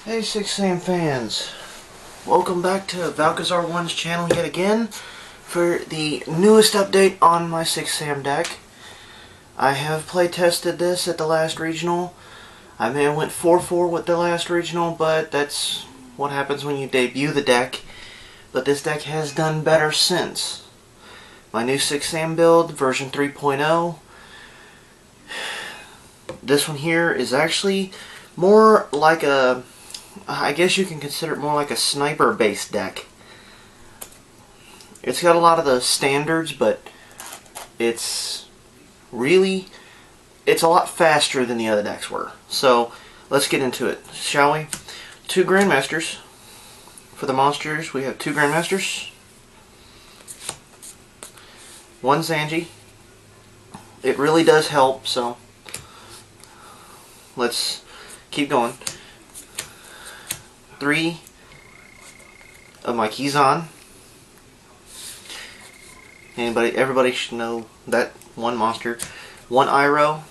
Hey 6am fans, welcome back to Valkazar1's channel yet again for the newest update on my 6am deck. I have play tested this at the last regional. I may have went 4-4 with the last regional, but that's what happens when you debut the deck. But this deck has done better since. My new 6am build, version 3.0. This one here is actually more like a, I guess you can consider it more like a sniper-based deck. It's got a lot of the standards, but it's a lot faster than the other decks were. So, let's get into it, shall we? 2 Grandmasters. For the monsters, we have 2 Grandmasters. 1 Zanji. It really does help, so let's keep going. 3 of my Kizan. Everybody should know that one monster. 1 Iroh.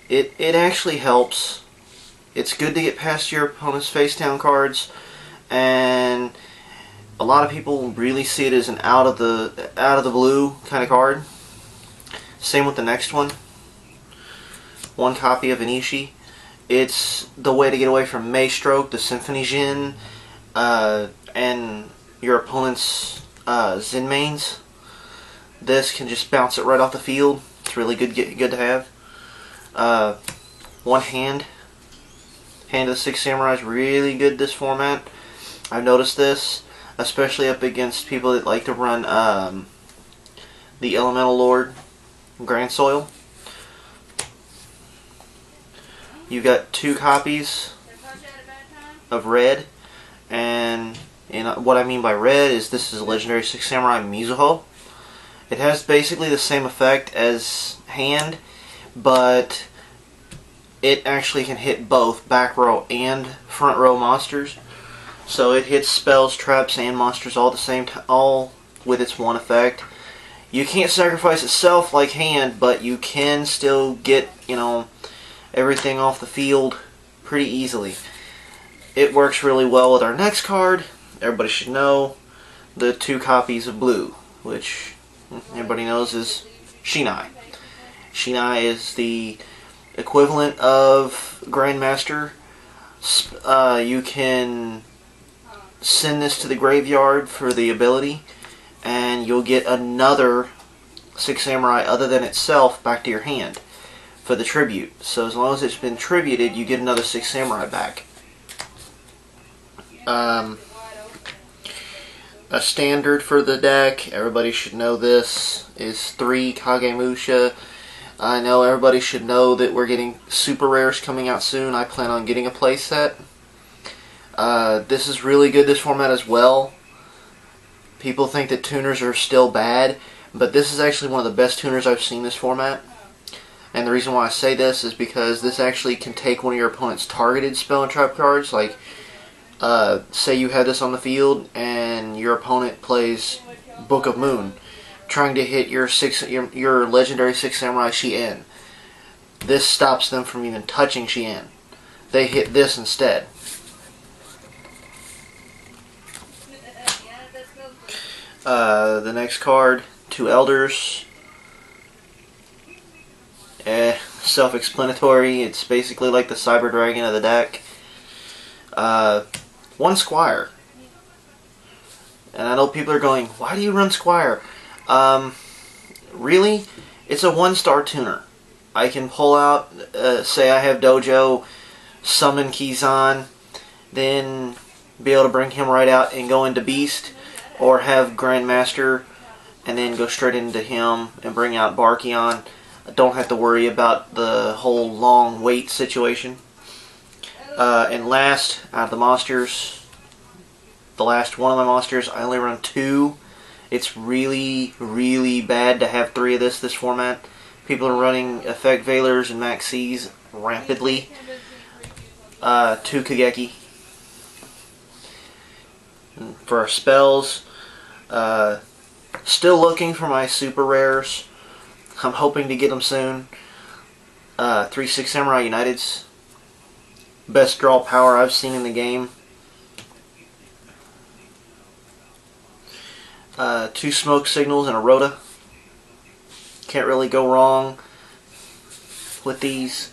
It actually helps. It's good to get past your opponent's face down cards, and a lot of people really see it as an out of the blue kind of card. Same with the next one. 1 copy of Anishi. It's the way to get away from Maystroke, the Symphony Jin, and your opponent's Zen mains. This can just bounce it right off the field. It's really good to have. 1 Hand. Hand of the 6 Samurai is really good this format. I've noticed this, especially up against people that like to run the Elemental Lord Grand Soil. You got 2 copies of red, and what I mean by red is this is a legendary 6 Samurai Mizuho. It has basically the same effect as Hand, but it actually can hit both back row and front row monsters. So it hits spells, traps, and monsters all at the same time, all with its one effect. You can't sacrifice itself like Hand, but you can still get, everything off the field pretty easily. It works really well with our next card. Everybody should know the 2 copies of blue, which everybody knows is Shinai. Shinai is the equivalent of Grandmaster. You can send this to the graveyard for the ability, and you'll get another 6 Samurai other than itself back to your hand for the tribute. So as long as it's been tributed, you get another 6 Samurai back. A standard for the deck, everybody should know this, is 3 Kagemusha. I know everybody should know that we're getting super rares coming out soon. I plan on getting a playset. This is really good, this format as well. People think that tuners are still bad, but this is actually one of the best tuners I've seen this format. And the reason why I say this is because this actually can take one of your opponent's targeted spell and trap cards. Like, say you have this on the field and your opponent plays Book of Moon, trying to hit your legendary 6 Samurai Shien. This stops them from even touching Shien. They hit this instead. The next card, 2 Elders. Self-explanatory. It's basically like the Cyber Dragon of the deck. 1 Squire. And I know people are going, why do you run Squire? Really, it's a 1-star tuner. I can pull out, say I have Dojo, summon Kizan, then be able to bring him right out and go into Beast, or have Grandmaster and then go straight into him and bring out Barkion. I don't have to worry about the whole long wait situation. And last, out of the monsters, the last one of my monsters, I only run 2. It's really, really bad to have 3 of this format. People are running Effect Veilers and Maxis rampantly. 2 Kageki. For our spells, still looking for my super rares. I'm hoping to get them soon. 3 6 Samurai Uniteds. Best draw power I've seen in the game. 2 smoke signals and a rota. Can't really go wrong with these.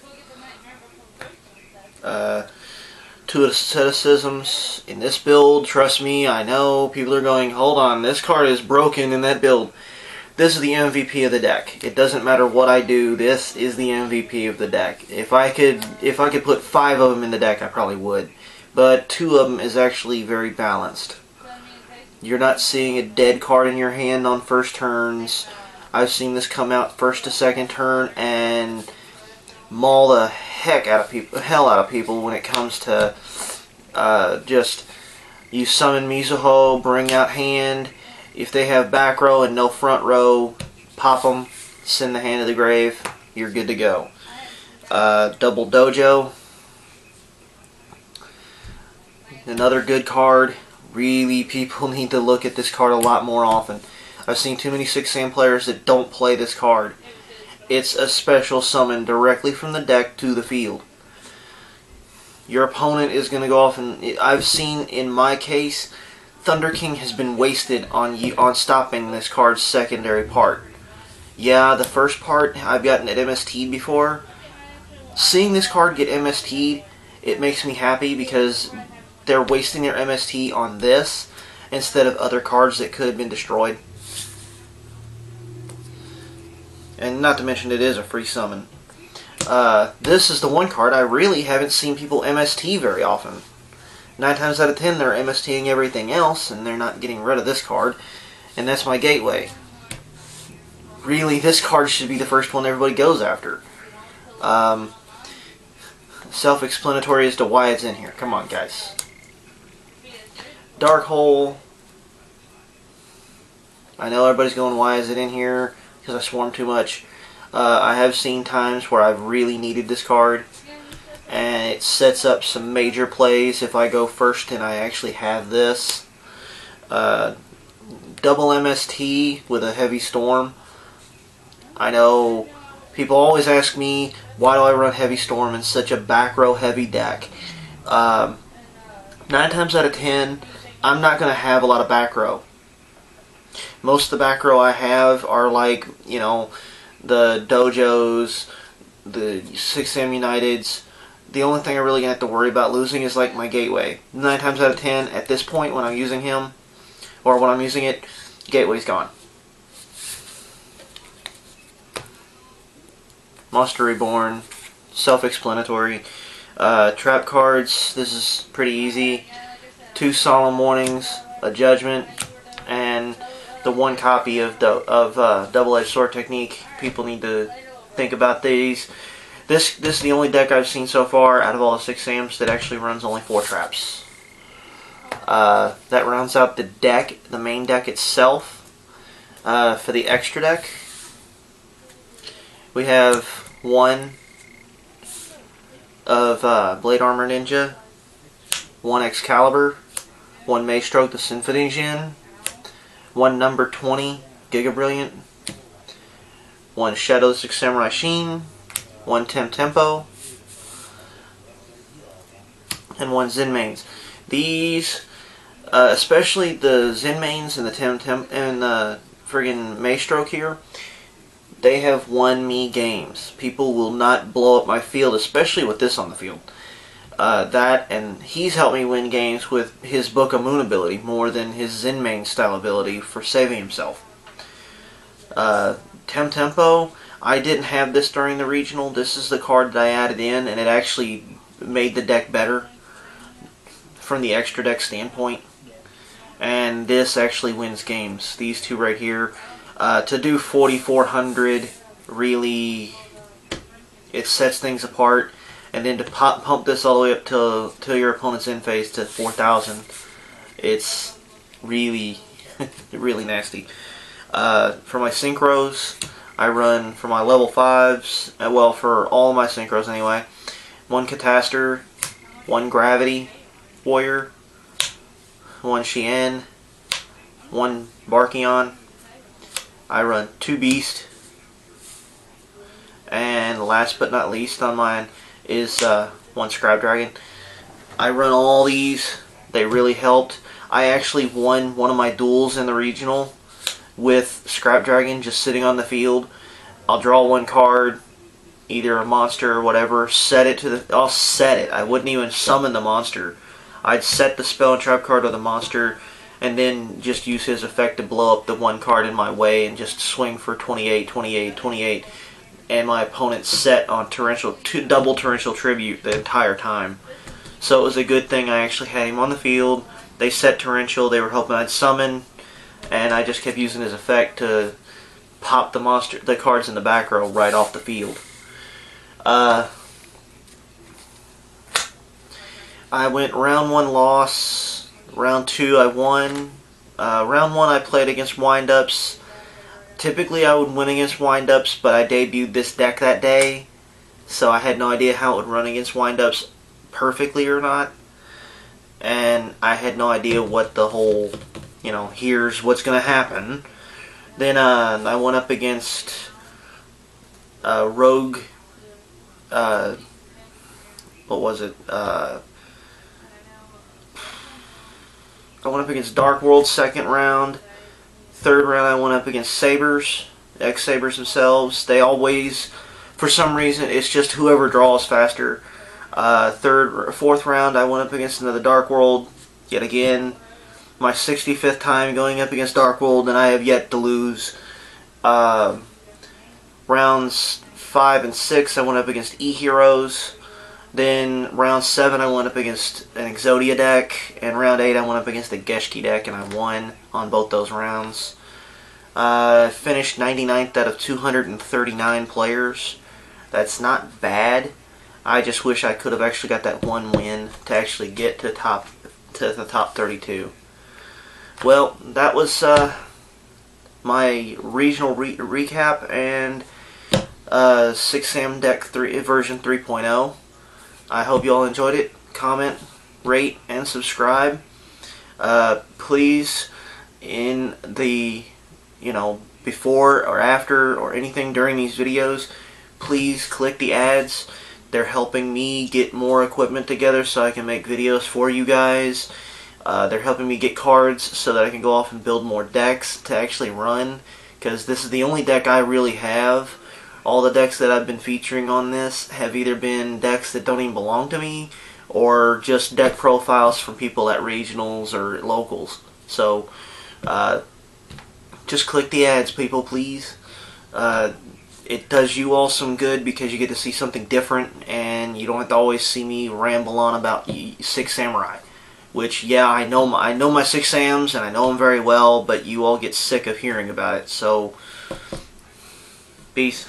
2 asceticisms in this build. Trust me, I know people are going, hold on, this card is broken in that build. This is the MVP of the deck. It doesn't matter what I do, this is the MVP of the deck. If I could put 5 of them in the deck, I probably would. But 2 of them is actually very balanced. You're not seeing a dead card in your hand on first turns. I've seen this come out first to second turn and maul the hell out of people when it comes to just you summon Mizuho, bring out hand. If they have back row and no front row, pop them, send the hand to the grave. You're good to go. Double Dojo. Another good card. Really, people need to look at this card a lot more often. I've seen too many 6-Sam players that don't play this card. It's a special summon directly from the deck to the field. Your opponent is going to go off, and I've seen in my case, Thunder King has been wasted on stopping this card's secondary part. Yeah, the first part I've gotten it MST'd before. Seeing this card get MST'd, it makes me happy because they're wasting their MST on this instead of other cards that could have been destroyed. And not to mention it is a free summon. This is the one card I really haven't seen people MST very often. 9 times out of 10 they're MSTing everything else and they're not getting rid of this card. And that's my gateway. Really, this card should be the first one everybody goes after. Self-explanatory as to why it's in here. Come on, guys. Dark Hole. I know everybody's going, why is it in here? Because I swarm too much. I have seen times where I've really needed this card, and it sets up some major plays if I go first and I actually have this. Double MST with a Heavy Storm. I know people always ask me, why do I run Heavy Storm in such a back row heavy deck? 9 times out of 10, I'm not going to have a lot of back row. Most of the back row I have are like, you know, the Dojos, the 6-Sam Uniteds. The only thing I'm really going to have to worry about losing is like my Gateway. 9 times out of 10, at this point when I'm using him, or when I'm using it, Gateway's gone. Monster Reborn, self-explanatory. Trap cards, this is pretty easy. 2 Solemn Warnings, a Judgment, and the 1 copy of Double-Edged Sword Technique. People need to think about these. This is the only deck I've seen so far out of all the 6-Sams that actually runs only 4 traps. That rounds out the deck, the main deck itself. For the extra deck, we have 1 of Blade Armor Ninja, 1 Excalibur, 1 Maestroke the Symphony Jin, 1 number 20 Giga Brilliant, 1 Shadow the 6 Samurai Sheen, 1 Tempo, and 1 Zenmaines. These, especially the Zenmaines and the and the friggin' Maestroke here, they have won me games. People will not blow up my field, especially with this on the field. That, and he's helped me win games with his Book of Moon ability more than his Zenmain style ability for saving himself. Tempo, I didn't have this during the regional. This is the card that I added in, and it actually made the deck better from the extra deck standpoint. And this actually wins games. These 2 right here. To do 4,400, really, it sets things apart. And then to pump this all the way up till your opponent's in phase to 4,000, it's really, really nasty. For my synchros, I run for my level 5s, well, for all my synchros anyway, 1 Catastor, 1 Gravity Warrior, 1 Shien, 1 Barkion. I run 2 Beast, and last but not least on mine is one Scrap Dragon. I run all these. They really helped. I actually won one of my duels in the regional with Scrap Dragon just sitting on the field. I'll draw one card, either a monster or whatever, set it to the... I'll set it. I wouldn't even summon the monster. I'd set the spell and trap card with the monster, and then just use his effect to blow up the one card in my way and just swing for 28, 28, 28. And my opponent set on double torrential tribute the entire time. So it was a good thing I actually had him on the field. They set torrential, they were hoping I'd summon, and I just kept using his effect to pop the cards in the back row right off the field. I went round 1 loss, round 2 I won. Round 1 I played against windups. Typically I would win against windups, but I debuted this deck that day, so I had no idea how it would run against windups perfectly or not. And I had no idea what the whole, here's what's going to happen. Then I went up against Rogue, what was it? I went up against Dark World second round. Third round I went up against Sabers, X-Sabers themselves. They always, for some reason, it's just whoever draws faster. Fourth round I went up against another Dark World, yet again. My 65th time going up against Dark World, and I have yet to lose. Rounds 5 and 6 I went up against E-Heroes. Then round 7 I went up against an Exodia deck, and round 8 I went up against a Geshki deck, and I won on both those rounds. Finished 99th out of 239 players. That's not bad. I just wish I could have actually got that one win to actually get to the top 32. Well, that was my regional recap and 6-Sam deck version 3.0. I hope you all enjoyed it. Comment, rate, and subscribe. Please, in the, before or after or anything during these videos, please click the ads. They're helping me get more equipment together so I can make videos for you guys. They're helping me get cards so that I can go off and build more decks to actually run, because this is the only deck I really have. All the decks that I've been featuring on this have either been decks that don't even belong to me, or just deck profiles from people at regionals or locals. So, just click the ads, people, please. It does you all some good because you get to see something different, and you don't have to always see me ramble on about 6 Samurai. Which, yeah, I know my 6 Sams, and I know them very well, but you all get sick of hearing about it. So, peace.